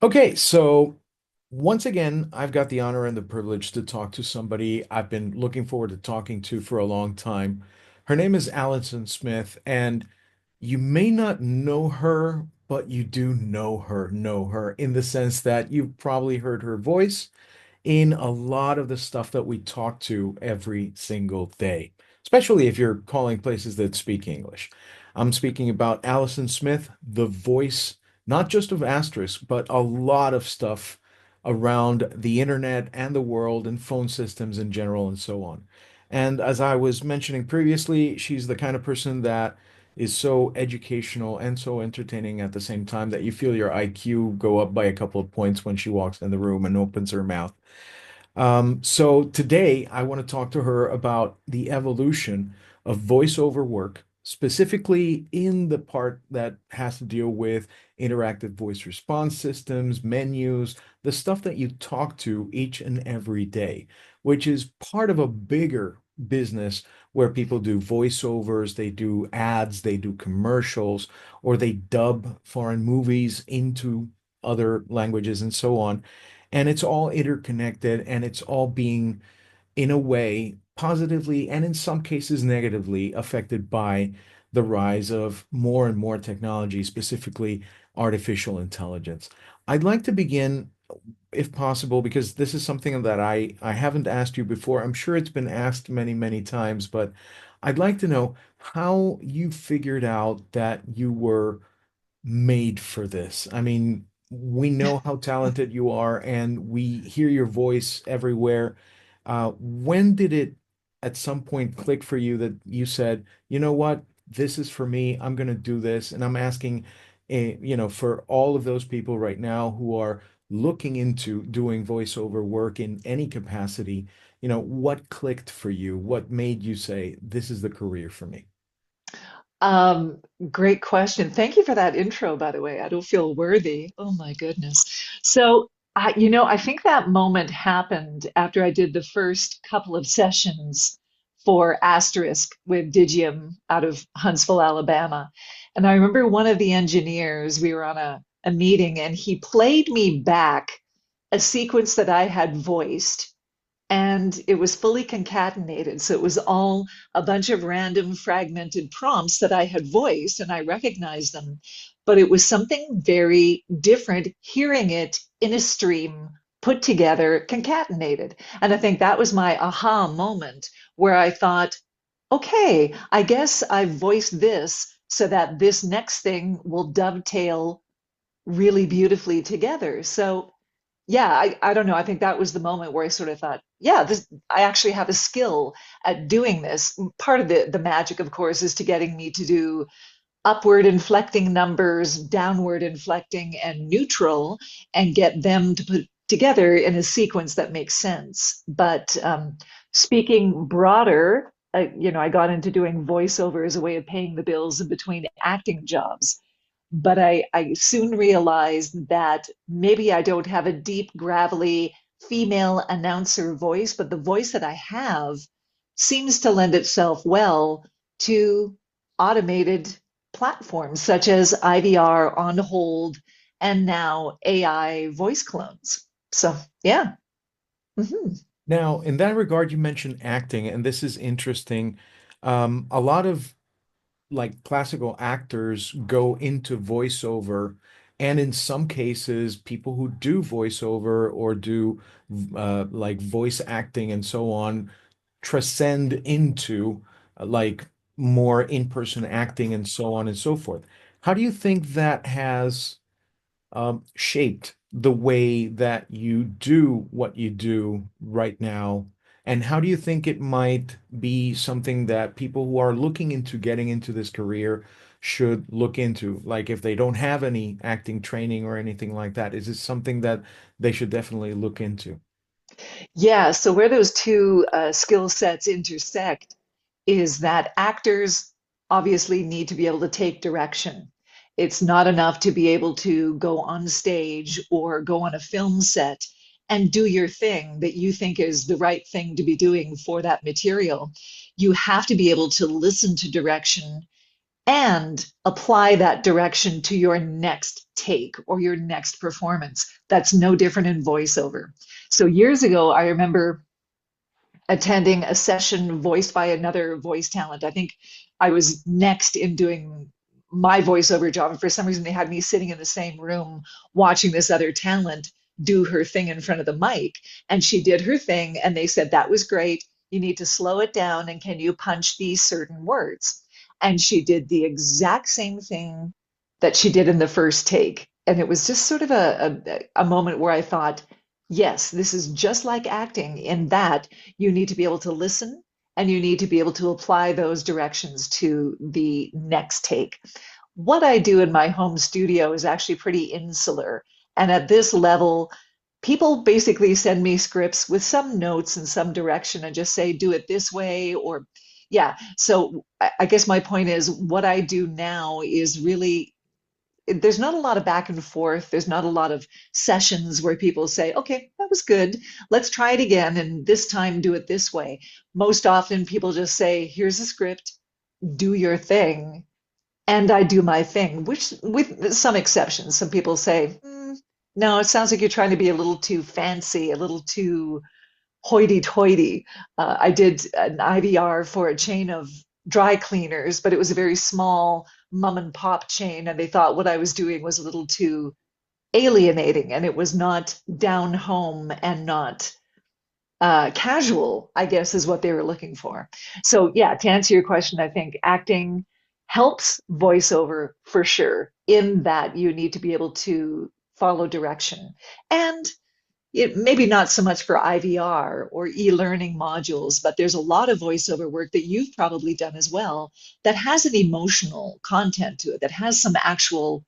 Okay, so once again, I've got the honor and the privilege to talk to somebody I've been looking forward to talking to for a long time. Her name is Allison Smith, and you may not know her, but you do know her in the sense that you've probably heard her voice in a lot of the stuff that we talk to every single day, especially if you're calling places that speak English. I'm speaking about Allison Smith, the voice, not just of Asterisk, but a lot of stuff around the internet and the world and phone systems in general and so on. And as I was mentioning previously, she's the kind of person that is so educational and so entertaining at the same time that you feel your IQ go up by a couple of points when she walks in the room and opens her mouth. So today I want to talk to her about the evolution of voiceover work, specifically in the part that has to deal with interactive voice response systems, menus, the stuff that you talk to each and every day, which is part of a bigger business where people do voiceovers, they do ads, they do commercials, or they dub foreign movies into other languages and so on. And it's all interconnected and it's all being, in a way, positively and in some cases negatively affected by the rise of more and more technology, specifically artificial intelligence. I'd like to begin, if possible, because this is something that I haven't asked you before. I'm sure it's been asked many, many times, but I'd like to know how you figured out that you were made for this. I mean, we know how talented you are and we hear your voice everywhere. When did it at some point click for you that you said, you know what, this is for me, I'm going to do this? And I'm asking, for all of those people right now who are looking into doing voiceover work in any capacity, what clicked for you? What made you say, this is the career for me? Um, Great question. Thank you for that intro, by the way. I don't feel worthy. Oh my goodness. I think that moment happened after I did the first couple of sessions for Asterisk with Digium out of Huntsville, Alabama. And I remember one of the engineers, we were on a meeting, and he played me back a sequence that I had voiced, and it was fully concatenated. So it was all a bunch of random fragmented prompts that I had voiced and I recognized them. But it was something very different hearing it in a stream, put together, concatenated. And I think that was my aha moment where I thought, okay, I guess I've voiced this so that this next thing will dovetail really beautifully together. So yeah, I don't know. I think that was the moment where I sort of thought, yeah, I actually have a skill at doing this. Part of the magic, of course, is to getting me to do upward inflecting numbers, downward inflecting, and neutral, and get them to put together in a sequence that makes sense. But speaking broader, I got into doing voiceover as a way of paying the bills in between acting jobs. But I soon realized that maybe I don't have a deep, gravelly female announcer voice, but the voice that I have seems to lend itself well to automated platforms such as IVR, On Hold, and now AI voice clones. So, yeah. Mhm. Now, in that regard, you mentioned acting, and this is interesting. A lot of like classical actors go into voiceover, and in some cases, people who do voiceover or do like voice acting and so on transcend into like more in-person acting and so on and so forth. How do you think that has shaped the way that you do what you do right now? And how do you think it might be something that people who are looking into getting into this career should look into? Like if they don't have any acting training or anything like that, is it something that they should definitely look into? Yeah, so where those two skill sets intersect is that actors obviously need to be able to take direction. It's not enough to be able to go on stage or go on a film set and do your thing that you think is the right thing to be doing for that material. You have to be able to listen to direction and apply that direction to your next take or your next performance. That's no different in voiceover. So years ago, I remember attending a session voiced by another voice talent. I think I was next in doing my voiceover job. And for some reason, they had me sitting in the same room watching this other talent do her thing in front of the mic. And she did her thing, and they said, "That was great. You need to slow it down. And can you punch these certain words?" And she did the exact same thing that she did in the first take. And it was just sort of a moment where I thought, yes, this is just like acting in that you need to be able to listen and you need to be able to apply those directions to the next take. What I do in my home studio is actually pretty insular. And at this level, people basically send me scripts with some notes and some direction and just say, do it this way or yeah. So I guess my point is what I do now is really there's not a lot of back and forth. There's not a lot of sessions where people say, okay, that was good. Let's try it again. And this time do it this way. Most often people just say, here's a script, do your thing. And I do my thing, which with some exceptions, some people say, no, it sounds like you're trying to be a little too fancy, a little too hoity-toity. I did an IVR for a chain of dry cleaners, but it was a very small mom and pop chain, and they thought what I was doing was a little too alienating, and it was not down home and not casual, I guess, is what they were looking for. So, yeah, to answer your question, I think acting helps voiceover for sure, in that you need to be able to follow direction. And it maybe not so much for IVR or e-learning modules, but there's a lot of voiceover work that you've probably done as well that has an emotional content to it, that has some actual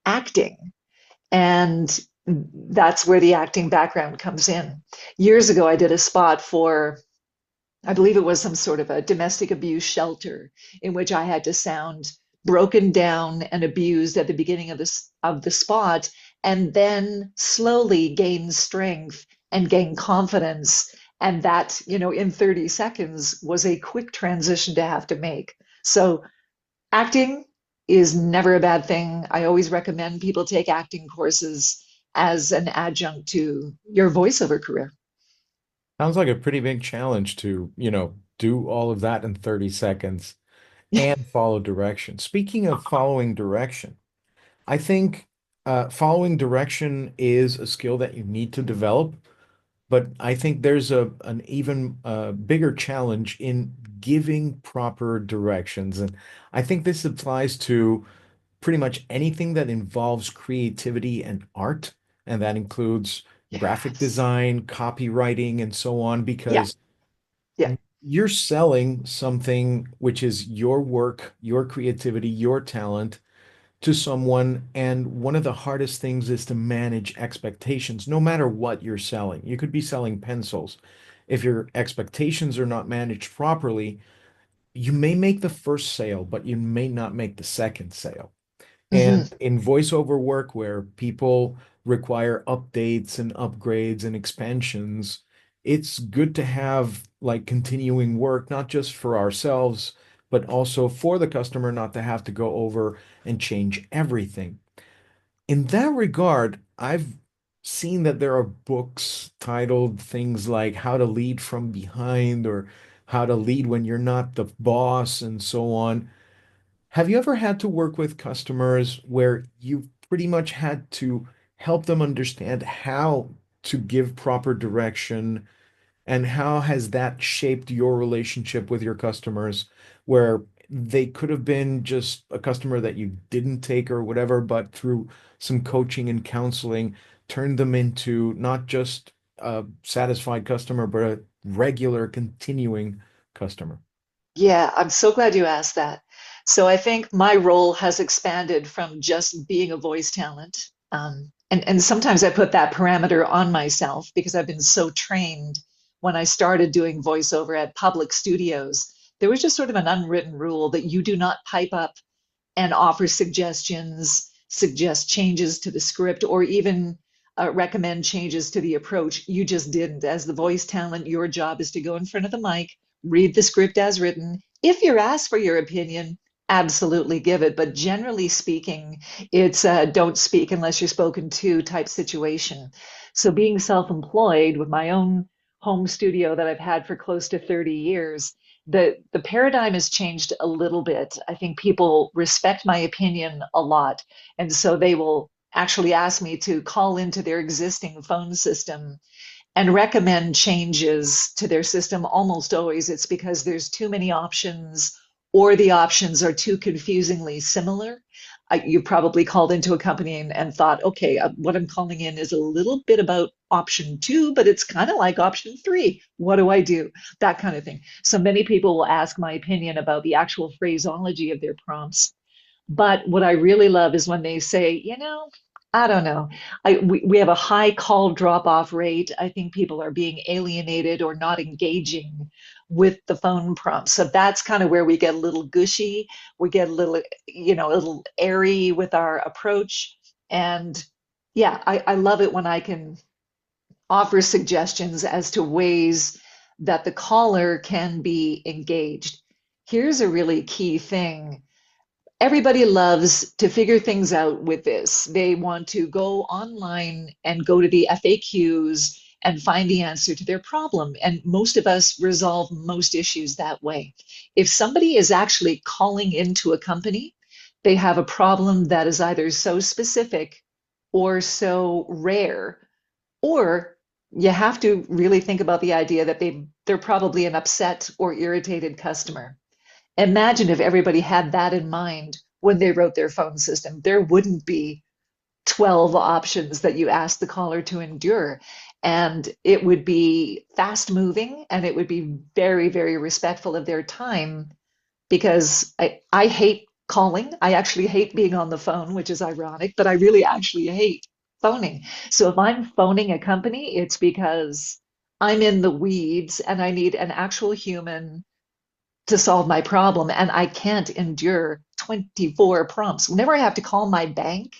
acting. And that's where the acting background comes in. Years ago, I did a spot for I believe it was some sort of a domestic abuse shelter in which I had to sound broken down and abused at the beginning of the spot, and then slowly gain strength and gain confidence. And that, in 30 seconds was a quick transition to have to make. So acting is never a bad thing. I always recommend people take acting courses as an adjunct to your voiceover career. Sounds like a pretty big challenge to, do all of that in 30 seconds and follow direction. Speaking of following direction, I think following direction is a skill that you need to develop, but I think there's an even bigger challenge in giving proper directions. And I think this applies to pretty much anything that involves creativity and art, and that includes graphic Yes. design, copywriting, and so on, Yeah. because Yeah. you're selling something which is your work, your creativity, your talent to someone. And one of the hardest things is to manage expectations, no matter what you're selling. You could be selling pencils. If your expectations are not managed properly, you may make the first sale, but you may not make the second sale. And Mhm. in voiceover work where people require updates and upgrades and expansions, it's good to have like continuing work, not just for ourselves, but also for the customer, not to have to go over and change everything. In that regard, I've seen that there are books titled things like How to Lead from Behind or How to Lead When You're Not the Boss and so on. Have you ever had to work with customers where you've pretty much had to help them understand how to give proper direction, and how has that shaped your relationship with your customers where they could have been just a customer that you didn't take or whatever, but through some coaching and counseling, turned them into not just a satisfied customer, but a regular continuing customer? Yeah, I'm so glad you asked that. So I think my role has expanded from just being a voice talent. And sometimes I put that parameter on myself because I've been so trained when I started doing voiceover at public studios. There was just sort of an unwritten rule that you do not pipe up and offer suggestions, suggest changes to the script, or even recommend changes to the approach. You just didn't. As the voice talent, your job is to go in front of the mic, read the script as written. If you're asked for your opinion, absolutely give it. But generally speaking, it's a don't speak unless you're spoken to type situation. So being self-employed with my own home studio that I've had for close to 30 years, the paradigm has changed a little bit. I think people respect my opinion a lot. And so they will actually ask me to call into their existing phone system and recommend changes to their system. Almost always it's because there's too many options or the options are too confusingly similar. You probably called into a company and thought, okay, what I'm calling in is a little bit about option two, but it's kind of like option three. What do I do? That kind of thing. So many people will ask my opinion about the actual phraseology of their prompts. But what I really love is when they say, I don't know. We have a high call drop off rate. I think people are being alienated or not engaging with the phone prompt. So that's kind of where we get a little gushy. We get a little, a little airy with our approach. And yeah, I love it when I can offer suggestions as to ways that the caller can be engaged. Here's a really key thing. Everybody loves to figure things out with this. They want to go online and go to the FAQs and find the answer to their problem. And most of us resolve most issues that way. If somebody is actually calling into a company, they have a problem that is either so specific or so rare, or you have to really think about the idea that they're probably an upset or irritated customer. Imagine if everybody had that in mind when they wrote their phone system. There wouldn't be 12 options that you ask the caller to endure. And it would be fast moving and it would be very, very respectful of their time because I hate calling. I actually hate being on the phone, which is ironic, but I really actually hate phoning. So if I'm phoning a company, it's because I'm in the weeds and I need an actual human to solve my problem. And I can't endure 24 prompts. Whenever I have to call my bank,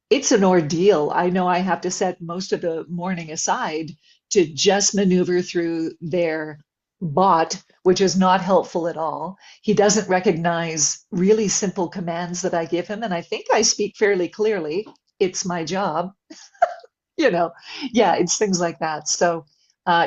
it's an ordeal. I know I have to set most of the morning aside to just maneuver through their bot, which is not helpful at all. He doesn't recognize really simple commands that I give him. And I think I speak fairly clearly. It's my job you know, yeah, it's things like that. So,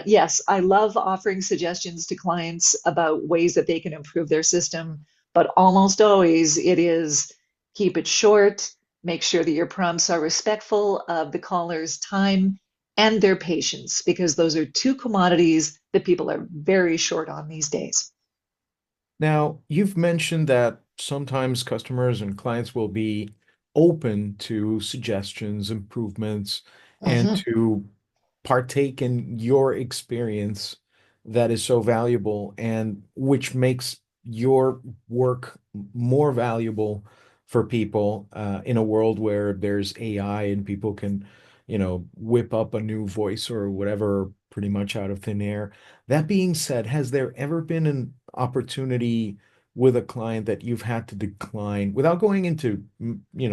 yes, I love offering suggestions to clients about ways that they can improve their system, but almost always it is keep it short, make sure that your prompts are respectful of the caller's time and their patience, because those are two commodities that people are very short on these days. Now, you've mentioned that sometimes customers and clients will be open to suggestions, improvements, and Mhm. to partake in your experience that is so valuable and which makes your work more valuable for people in a world where there's AI and people can, whip up a new voice or whatever pretty much out of thin air. That being said, has there ever been an opportunity with a client that you've had to decline without going into,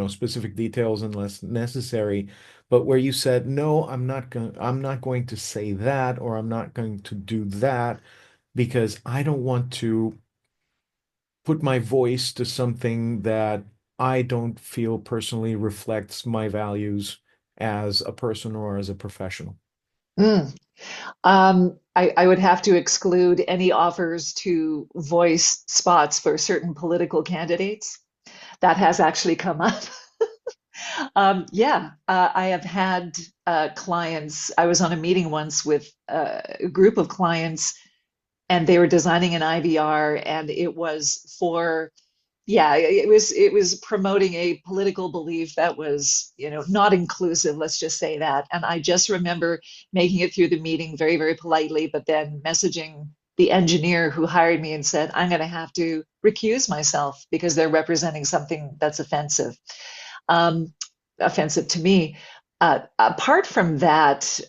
specific details unless necessary, but where you said, no, I'm not going to say that, or I'm not going to do that because I don't want to put my voice to something that I don't feel personally reflects my values as a person or as a professional. Mm. I would have to exclude any offers to voice spots for certain political candidates. That has actually come up. Yeah, I have had clients. I was on a meeting once with a group of clients, and they were designing an IVR, and it was for, yeah, it was promoting a political belief that was, not inclusive, let's just say that. And I just remember making it through the meeting very, very politely, but then messaging the engineer who hired me and said, I'm going to have to recuse myself because they're representing something that's um, offensive to me. Apart from that,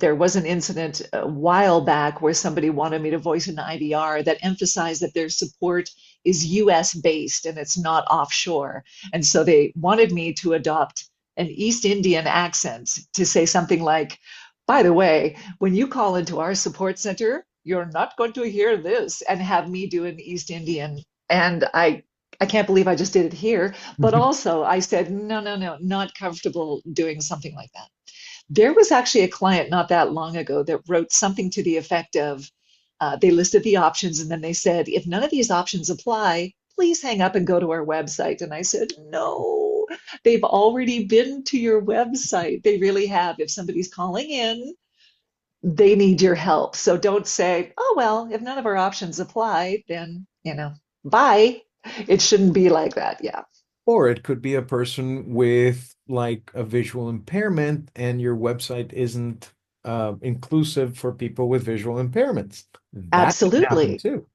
there was an incident a while back where somebody wanted me to voice an IVR that emphasized that their support is US based and it's not offshore. And so they wanted me to adopt an East Indian accent to say something like, by the way, when you call into our support center, you're not going to hear this, and have me do an East Indian. And I I can't believe I just did it here. But also, I said, no, no, no, not comfortable doing something like that. There was actually a client not that long ago that wrote something to the effect of they listed the options and then they said, if none of these options apply, please hang up and go to our website. And I said, no, they've already been to your website. They really have. If somebody's calling in, they need your help. So don't say, oh, well, if none of our options apply, then, bye. It shouldn't be like that. Yeah, Or it could be a person with like a visual impairment and your website isn't inclusive for people with visual impairments. That can happen absolutely. too.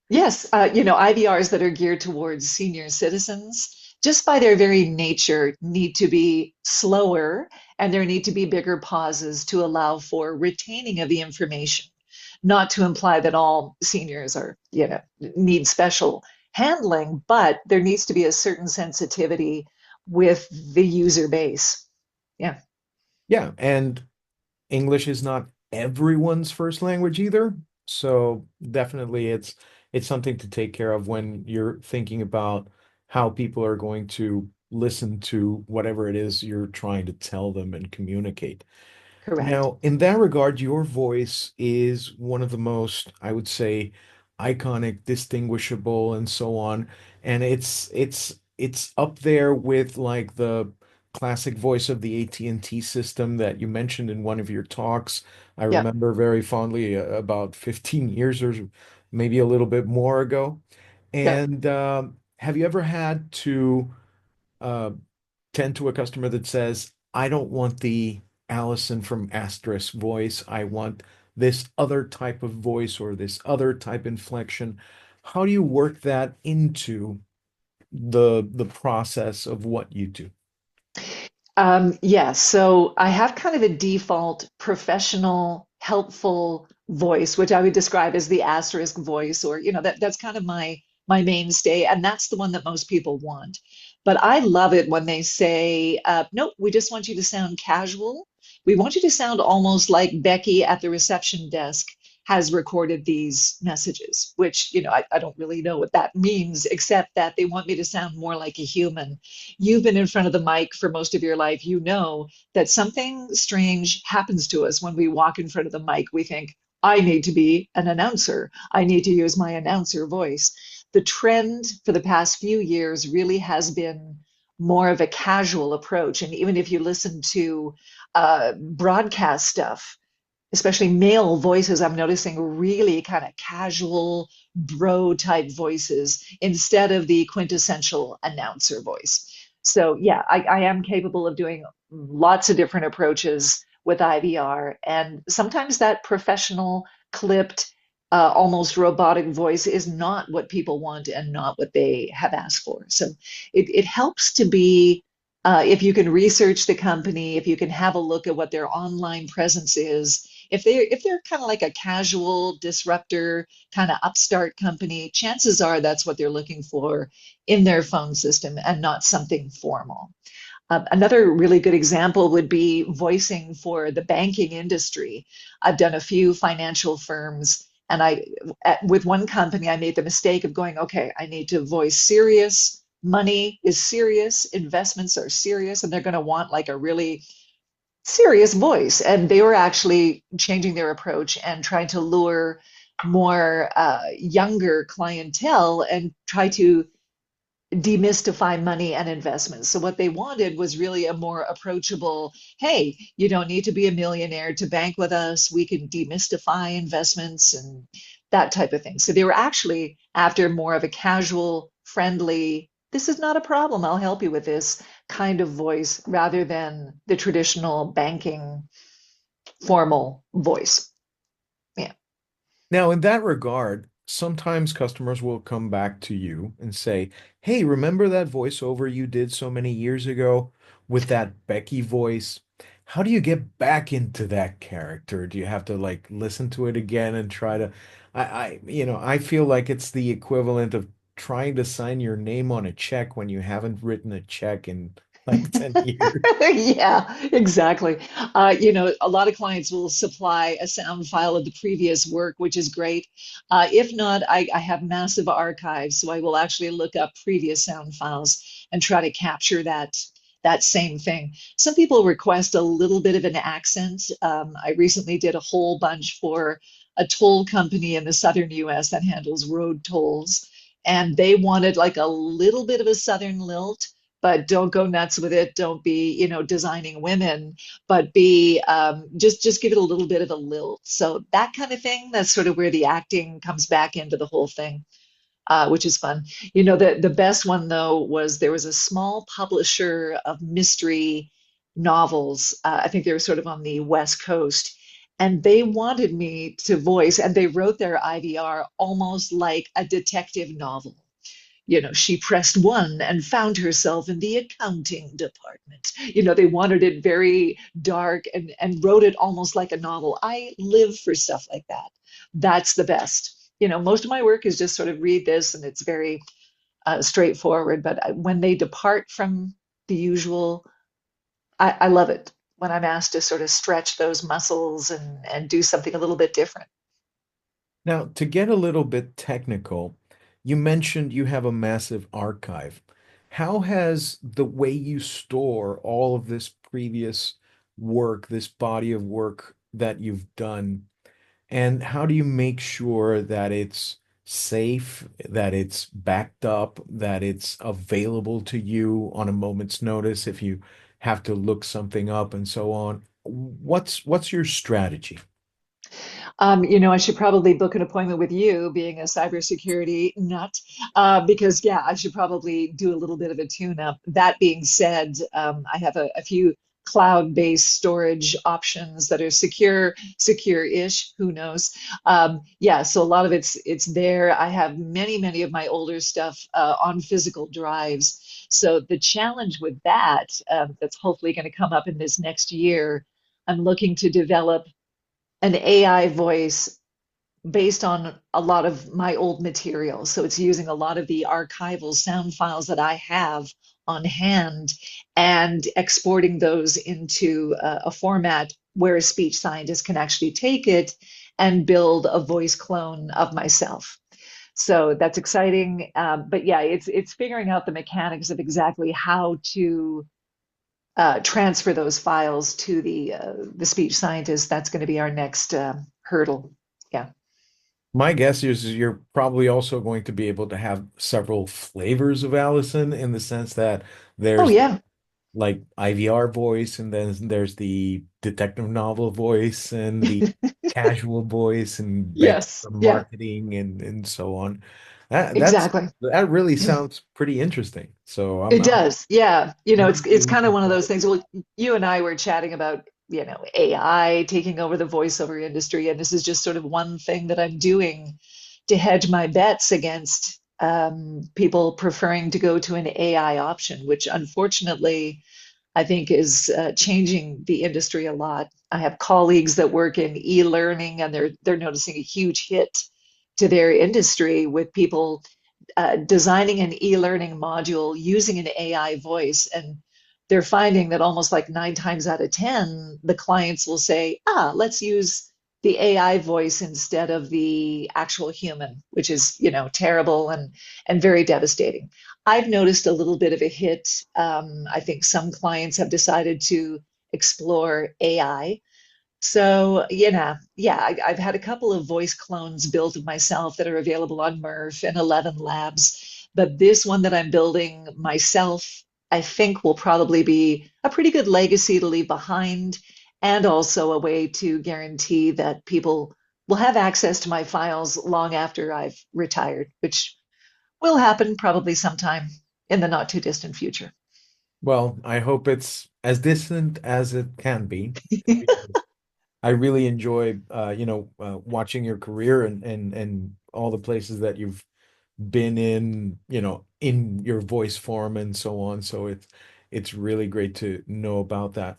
Yes, IVRs that are geared towards senior citizens, just by their very nature, need to be slower and there need to be bigger pauses to allow for retaining of the information. Not to imply that all seniors are, need special handling, but there needs to be a certain sensitivity with the user base. Yeah, Yeah, and English is not everyone's first language either. So definitely it's something to take care of when you're thinking about how people are going to listen to whatever it is you're trying to tell them and communicate. correct. Now, in that regard, your voice is one of the most, I would say, iconic, distinguishable, and so on. And it's up there with like the classic voice of the AT&T system that you mentioned in one of your talks. I Yeah. remember very fondly about 15 years or maybe a little bit more ago. Yeah. And have you ever had to uh, tend to a customer that says, I don't want the Allison from Asterisk voice. I want this other type of voice or this other type inflection. How do you work that into the process of what you do? Yeah, so I have kind of a default professional, helpful voice, which I would describe as the asterisk voice, or that's kind of my mainstay, and that's the one that most people want. But I love it when they say, "Nope, we just want you to sound casual. We want you to sound almost like Becky at the reception desk has recorded these messages," which I don't really know what that means, except that they want me to sound more like a human. You've been in front of the mic for most of your life. You know that something strange happens to us when we walk in front of the mic. We think, I need to be an announcer. I need to use my announcer voice. The trend for the past few years really has been more of a casual approach. And even if you listen to broadcast stuff, especially male voices, I'm noticing really kind of casual bro type voices instead of the quintessential announcer voice. So, yeah, I am capable of doing lots of different approaches with IVR. And sometimes that professional, clipped, almost robotic voice is not what people want and not what they have asked for. So, it helps to be. If you can research the company, if you can have a look at what their online presence is, if they're kind of like a casual disruptor kind of upstart company, chances are that's what they're looking for in their phone system and not something formal. Another really good example would be voicing for the banking industry. I've done a few financial firms, and with one company, I made the mistake of going, okay, I need to voice serious. Money is serious, investments are serious, and they're going to want like a really serious voice. And they were actually changing their approach and trying to lure more younger clientele and try to demystify money and investments. So what they wanted was really a more approachable, hey, you don't need to be a millionaire to bank with us. We can demystify investments and that type of thing. So they were actually after more of a casual, friendly, this is not a problem, I'll help you with this kind of voice rather than the traditional banking formal voice. Yeah. Now, in that regard, sometimes customers will come back to you and say, hey, remember that voiceover you did so many years ago with that Becky voice? How do you get back into that character? Do you have to like listen to it again and try to, I feel like it's the equivalent of trying to sign your name on a check when you haven't written a check in like 10 years. Yeah, exactly. A lot of clients will supply a sound file of the previous work, which is great. If not, I have massive archives, so I will actually look up previous sound files and try to capture that same thing. Some people request a little bit of an accent. I recently did a whole bunch for a toll company in the southern US that handles road tolls, and they wanted like a little bit of a southern lilt, but don't go nuts with it. Don't be, designing women, but be just give it a little bit of a lilt. So that kind of thing. That's sort of where the acting comes back into the whole thing, which is fun. The best one though was there was a small publisher of mystery novels. I think they were sort of on the West Coast. And they wanted me to voice, and they wrote their IVR almost like a detective novel. She pressed one and found herself in the accounting department. They wanted it very dark and wrote it almost like a novel. I live for stuff like that. That's the best. Most of my work is just sort of read this and it's very straightforward. But when they depart from the usual, I love it when I'm asked to sort of stretch those muscles and do something a little bit different. Now, to get a little bit technical, you mentioned you have a massive archive. How has the way you store all of this previous work, this body of work that you've done, and how do you make sure that it's safe, that it's backed up, that it's available to you on a moment's notice if you have to look something up and so on? What's your strategy? I should probably book an appointment with you, being a cybersecurity nut, because yeah, I should probably do a little bit of a tune-up. That being said, I have a few cloud-based storage options that are secure-ish, who knows? Yeah, so a lot of it's there. I have many of my older stuff on physical drives. So the challenge with that, that's hopefully going to come up in this next year, I'm looking to develop an AI voice based on a lot of my old material. So it's using a lot of the archival sound files that I have on hand and exporting those into a format where a speech scientist can actually take it and build a voice clone of myself. So that's exciting. But yeah, it's figuring out the mechanics of exactly how to transfer those files to the speech scientist. That's going to be our next hurdle. Yeah. My guess is you're probably also going to be able to have several flavors of Allison in the sense that Oh there's yeah. like IVR voice, and then there's the detective novel voice and the casual voice and back Yes. the Yeah. marketing and so on. Exactly. That really sounds pretty interesting. So It I'm does. Yeah. really It's kind of looking one of forward. those things. Well, you and I were chatting about, AI taking over the voiceover industry, and this is just sort of one thing that I'm doing to hedge my bets against people preferring to go to an AI option, which unfortunately I think is changing the industry a lot. I have colleagues that work in e-learning, and they're noticing a huge hit to their industry with people designing an e-learning module using an AI voice, and they're finding that almost like 9 times out of 10, the clients will say, let's use the AI voice instead of the actual human, which is, terrible and very devastating. I've noticed a little bit of a hit. I think some clients have decided to explore AI, so, yeah, I've had a couple of voice clones built of myself that are available on Murph and 11 Labs. But this one that I'm building myself, I think will probably be a pretty good legacy to leave behind, and also a way to guarantee that people will have access to my files long after I've retired, which will happen probably sometime in the not too distant future. Well, I hope it's as distant as it can be, because I really enjoy watching your career and all the places that you've been in, in your voice form and so on. So it's really great to know about that.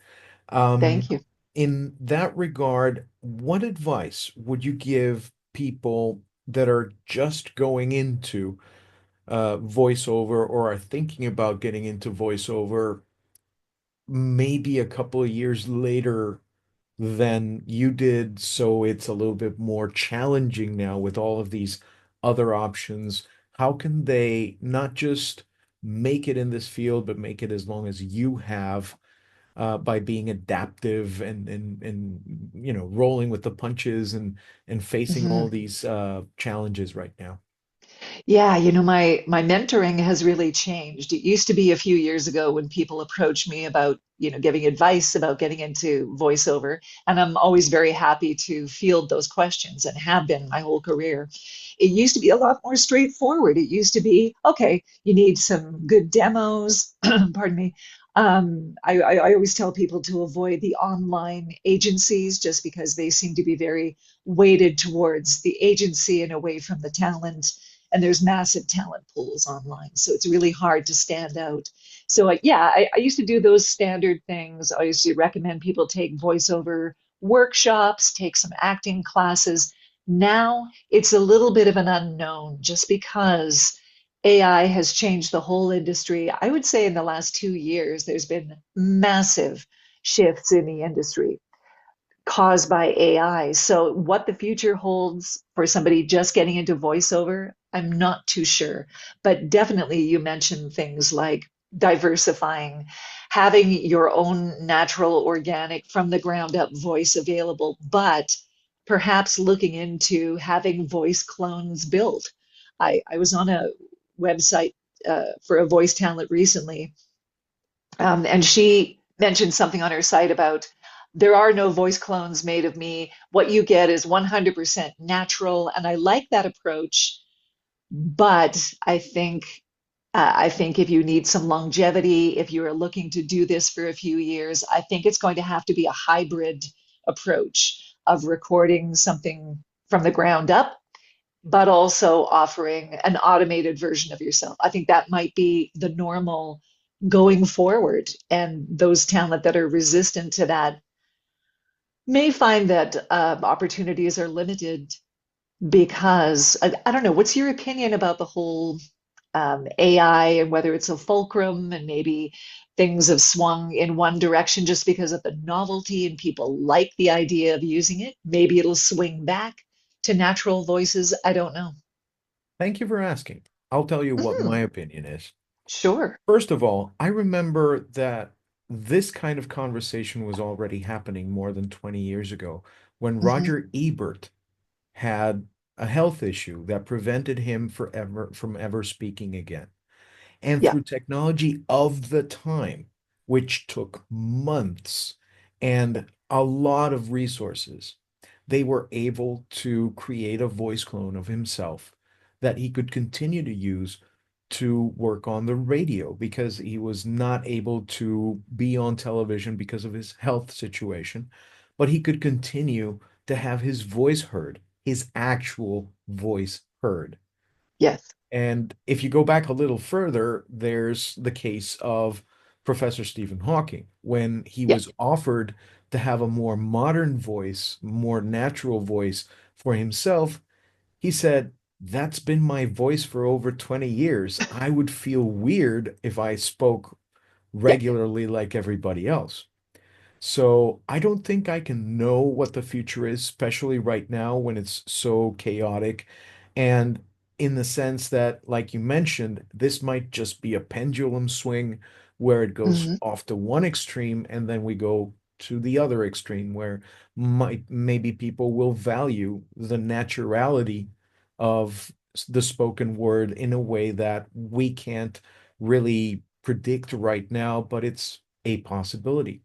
Um, Thank you. in that regard, what advice would you give people that are just going into voiceover or are thinking about getting into voiceover? maybe a couple of years later than you did, so it's a little bit more challenging now with all of these other options. How can they not just make it in this field, but make it as long as you have by being adaptive and rolling with the punches and facing all Mhm. these challenges right now? Yeah, my mentoring has really changed. It used to be a few years ago when people approached me about, giving advice about getting into voiceover, and I'm always very happy to field those questions and have been my whole career. It used to be a lot more straightforward. It used to be, okay, you need some good demos, pardon me. I always tell people to avoid the online agencies just because they seem to be very weighted towards the agency and away from the talent, and there's massive talent pools online, so it's really hard to stand out. So yeah, I used to do those standard things. I used to recommend people take voiceover workshops, take some acting classes. Now it's a little bit of an unknown just because AI has changed the whole industry. I would say in the last 2 years there's been massive shifts in the industry caused by AI. So, what the future holds for somebody just getting into voiceover, I'm not too sure. But definitely, you mentioned things like diversifying, having your own natural, organic, from the ground up voice available, but perhaps looking into having voice clones built. I was on a website for a voice talent recently, and she mentioned something on her site about there are no voice clones made of me. What you get is 100% natural. And I like that approach. But I think if you need some longevity, if you are looking to do this for a few years, I think it's going to have to be a hybrid approach of recording something from the ground up, but also offering an automated version of yourself. I think that might be the normal going forward. And those talent that are resistant to that may find that opportunities are limited because I don't know. What's your opinion about the whole AI and whether it's a fulcrum and maybe things have swung in one direction just because of the novelty and people like the idea of using it? Maybe it'll swing back to natural voices. I don't know. Thank you for asking. I'll tell you what my Mhm. opinion is. Sure. First of all, I remember that this kind of conversation was already happening more than 20 years ago when Hmm. Roger Ebert had a health issue that prevented him forever from ever speaking again. And Yeah. through technology of the time, which took months and a lot of resources, they were able to create a voice clone of himself that he could continue to use to work on the radio because he was not able to be on television because of his health situation, but he could continue to have his voice heard, his actual voice heard. Yes. And if you go back a little further, there's the case of Professor Stephen Hawking when he Yeah. was offered to have a more modern voice, more natural voice for himself. He said, "That's been my voice for over 20 years. I would feel weird if I spoke Yeah. regularly like everybody else." So I don't think I can know what the future is, especially right now when it's so chaotic. And in the sense that, like you mentioned, this might just be a pendulum swing where it goes Hmm. off to one extreme and then we go to the other extreme where maybe people will value the naturality of the spoken word in a way that we can't really predict right now, but it's a possibility.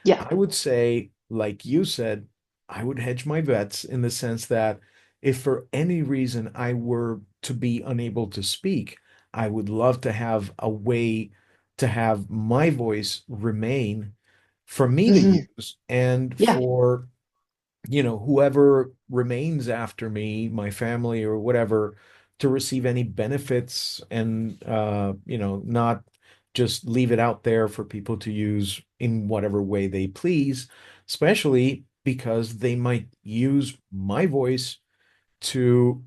Yeah. I would say, like you said, I would hedge my bets in the sense that if for any reason I were to be unable to speak, I would love to have a way to have my voice remain for me to Hmm. use and Yeah. for whoever remains after me, my family or whatever, to receive any benefits and, not just leave it out there for people to use in whatever way they please, especially because they might use my voice to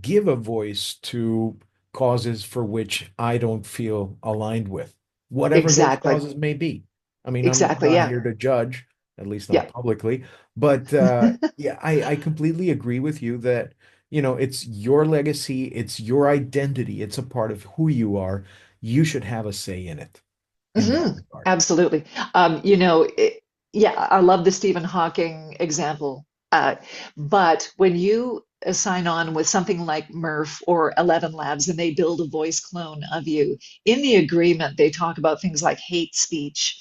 give a voice to causes for which I don't feel aligned with, whatever those Exactly. causes may be. I mean, I'm Exactly. not Yeah. here to judge, at least not Yeah. publicly, but yeah, I completely agree with you that, it's your legacy, it's your identity, it's a part of who you are. You should have a say in it in that regard. Absolutely. You know, yeah, I love the Stephen Hawking example. But when you sign on with something like Murph or 11 Labs and they build a voice clone of you, in the agreement, they talk about things like hate speech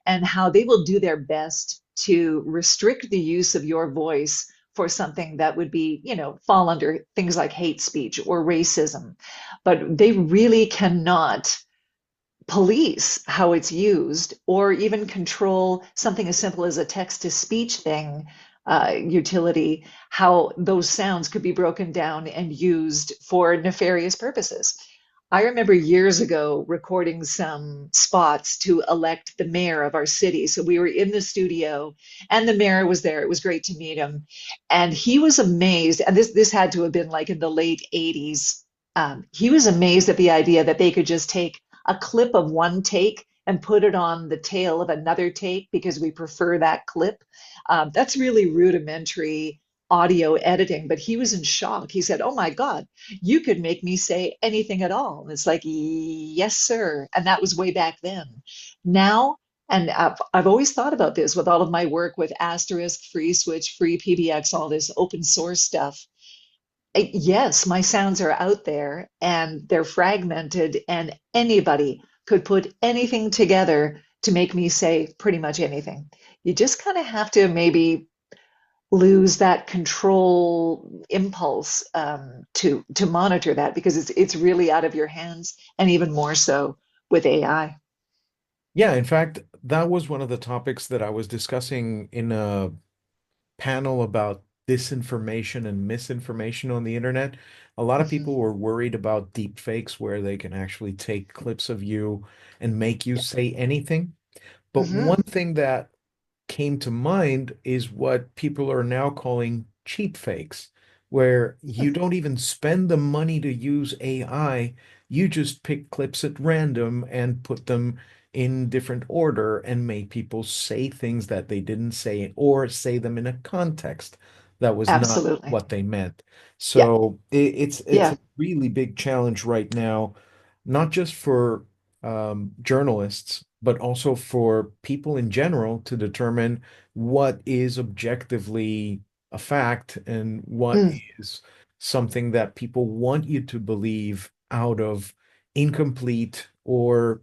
and how they will do their best to restrict the use of your voice for something that would be, fall under things like hate speech or racism. But they really cannot police how it's used or even control something as simple as a text to speech thing utility, how those sounds could be broken down and used for nefarious purposes. I remember years ago recording some spots to elect the mayor of our city. So we were in the studio and the mayor was there. It was great to meet him. And he was amazed. And this had to have been like in the late 80s. He was amazed at the idea that they could just take a clip of one take and put it on the tail of another take because we prefer that clip. That's really rudimentary audio editing, but he was in shock. He said, "Oh my God, you could make me say anything at all." And it's like, yes, sir. And that was way back then. Now, and I've always thought about this with all of my work with Asterisk, Free Switch, Free PBX, all this open source stuff. Yes, my sounds are out there and they're fragmented, and anybody could put anything together to make me say pretty much anything. You just kind of have to maybe lose that control impulse to monitor that because it's really out of your hands, and even more so with AI. Yeah, in fact, that was one of the topics that I was discussing in a panel about disinformation and misinformation on the internet. A lot of people Hmm. were worried about deep fakes where they can actually take clips of you and make you Yeah. say anything. But one Hmm. thing that came to mind is what people are now calling cheap fakes, where you don't even spend the money to use AI. You just pick clips at random and put them in different order and make people say things that they didn't say or say them in a context that was not Absolutely. what they meant. Yeah. So it's Yeah. a really big challenge right now, not just for journalists, but also for people in general to determine what is objectively a fact and what Mm. is something that people want you to believe out of incomplete or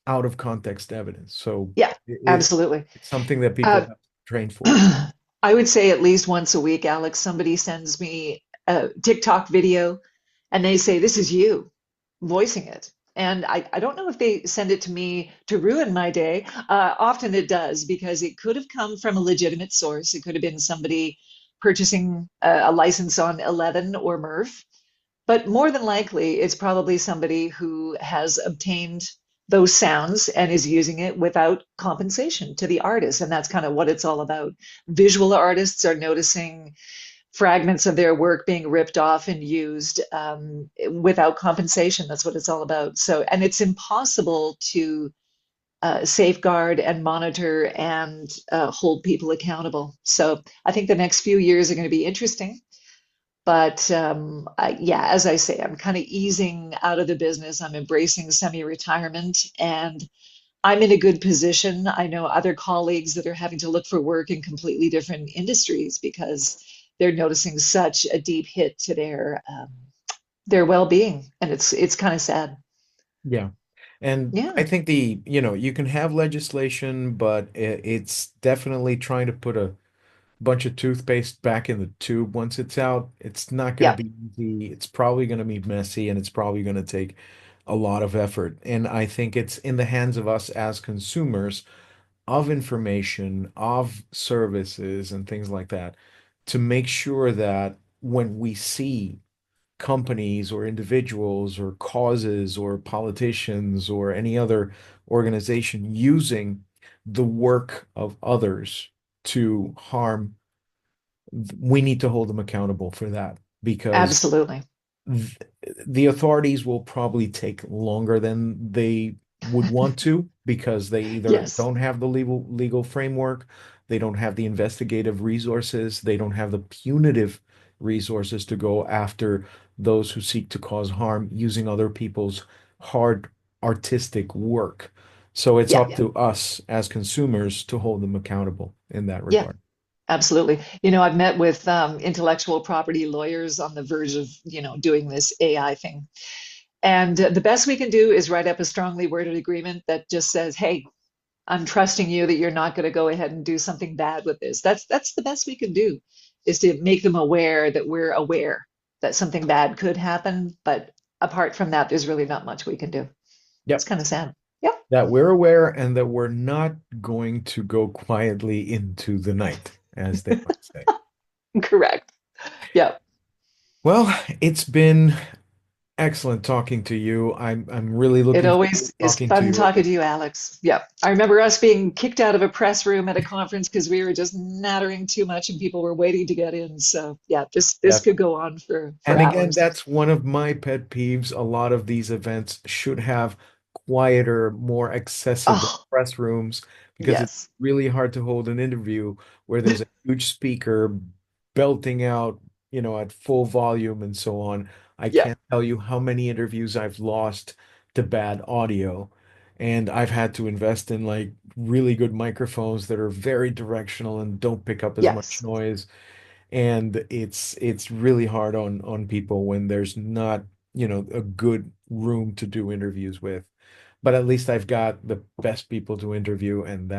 out of context evidence. So Yeah. it, Absolutely. it's something that people Uh, have to train for. I would say at least once a week, Alex, somebody sends me a TikTok video and they say, "This is you voicing it." And I don't know if they send it to me to ruin my day. Often it does because it could have come from a legitimate source. It could have been somebody purchasing a license on 11 or Murph. But more than likely, it's probably somebody who has obtained those sounds and is using it without compensation to the artist. And that's kind of what it's all about. Visual artists are noticing fragments of their work being ripped off and used without compensation. That's what it's all about. So, and it's impossible to safeguard and monitor and hold people accountable. So, I think the next few years are going to be interesting. But yeah, as I say, I'm kind of easing out of the business. I'm embracing semi-retirement and I'm in a good position. I know other colleagues that are having to look for work in completely different industries because they're noticing such a deep hit to their well-being, and it's kind of sad. Yeah. And I Yeah, think you can have legislation, but it's definitely trying to put a bunch of toothpaste back in the tube once it's out. It's not going to yeah, be easy. It's probably going to be messy and it's probably going to take a lot of effort. And I think it's in the hands of us as consumers of information, of services, and things like that to make sure that when we see companies or individuals or causes or politicians or any other organization using the work of others to harm, we need to hold them accountable for that because absolutely. th the authorities will probably take longer than they would want to because they either Yes. don't have the legal framework, they don't have the investigative resources, they don't have the punitive resources to go after those who seek to cause harm using other people's hard artistic work. So it's Yeah. up to us as consumers to hold them accountable in that Yeah. regard. Absolutely. I've met with intellectual property lawyers on the verge of, doing this AI thing. And the best we can do is write up a strongly worded agreement that just says, "Hey, I'm trusting you that you're not going to go ahead and do something bad with this." That's the best we can do, is to make them aware that we're aware that something bad could happen. But apart from that, there's really not much we can do. It's Yep. kind of sad. Yeah, That we're aware and that we're not going to go quietly into the night, as they might say. correct. Yeah. Well, it's been excellent talking to you. I'm really It looking forward always to is talking to fun you talking again. to you, Alex. Yeah. I remember us being kicked out of a press room at a conference because we were just nattering too much and people were waiting to get in. So yeah, this could go on for And again, hours. that's one of my pet peeves. A lot of these events should have quieter, more accessible Oh, press rooms because it's yes. really hard to hold an interview where there's a huge speaker belting out, at full volume and so on. I Yeah. can't tell you how many interviews I've lost to bad audio. And I've had to invest in like really good microphones that are very directional and don't pick up as much Yes. noise, and it's really hard on people when there's not, a good room to do interviews with. But at least I've got the best people to interview, and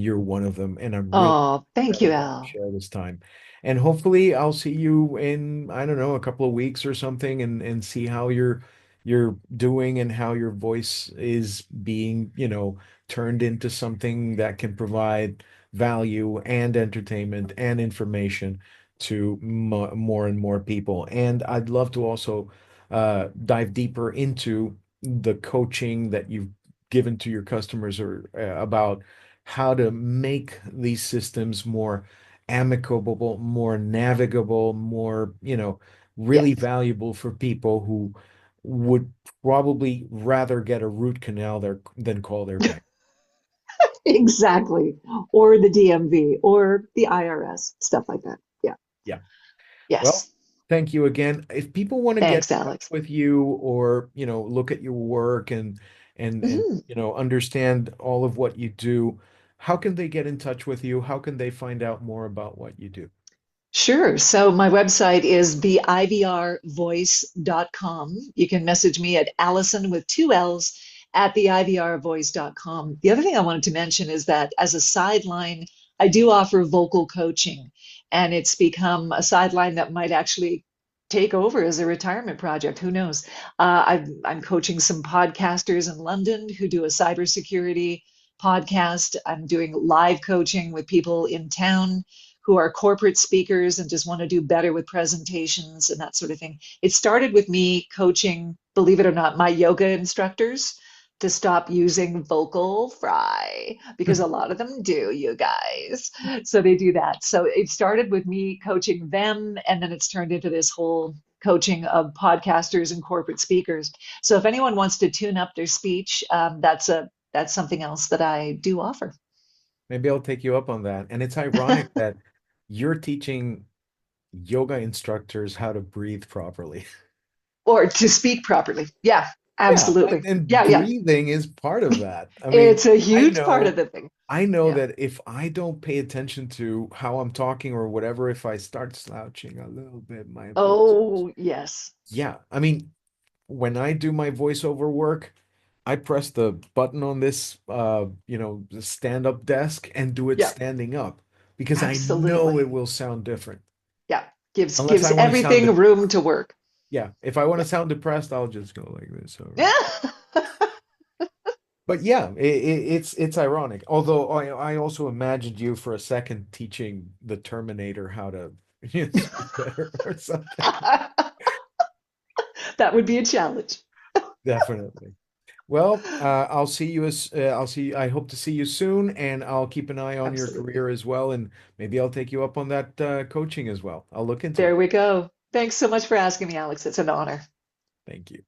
you're one of them, and I'm really Oh, that thank we you, got to Al. share this time. And hopefully I'll see you in, I don't know, a couple of weeks or something, and see how you're doing and how your voice is being, turned into something that can provide value and entertainment and information to more and more people. And I'd love to also dive deeper into the coaching that you've given to your customers, or about how to make these systems more amicable, more navigable, more, really Yes, valuable for people who would probably rather get a root canal there than call their bank. exactly. Or the DMV or the IRS, stuff like that. Yeah. Yeah. Well, Yes. thank you again. If people want to get Thanks, in touch Alex. with you, or, look at your work and Mhm. understand all of what you do, how can they get in touch with you? How can they find out more about what you do? Sure. So my website is theivr.voice.com. You can message me at Allison with two L's at theivr.voice.com. The other thing I wanted to mention is that as a sideline, I do offer vocal coaching, and it's become a sideline that might actually take over as a retirement project. Who knows? I'm coaching some podcasters in London who do a cybersecurity podcast. I'm doing live coaching with people in town who are corporate speakers and just want to do better with presentations and that sort of thing. It started with me coaching, believe it or not, my yoga instructors to stop using vocal fry because a lot of them do, you guys. So they do that. So it started with me coaching them, and then it's turned into this whole coaching of podcasters and corporate speakers. So if anyone wants to tune up their speech, that's something else that I do offer. Maybe I'll take you up on that. And it's ironic that you're teaching yoga instructors how to breathe properly. Or to speak properly. Yeah, Yeah, absolutely. and Yeah, yeah. breathing is part of that. I mean, It's a I huge part of know the thing. I know Yeah. that if I don't pay attention to how I'm talking or whatever, if I start slouching a little bit, my voice. Oh, yes. Yeah, I mean, when I do my voiceover work, I press the button on this the stand-up desk and do it Yeah, standing up because I know absolutely. it will sound different. Yeah. Gives Unless gives I want to sound everything room to work. yeah, if I want to Yeah. sound depressed, I'll just go like this over. Yeah. But yeah, it's ironic. Although I also imagined you for a second teaching the Terminator how to speak better or something. That would be a challenge. Definitely. Well, I hope to see you soon, and I'll keep an eye on your Absolutely. career as well, and maybe I'll take you up on that coaching as well. I'll look into There it. we go. Thanks so much for asking me, Alex. It's an honor. Thank you.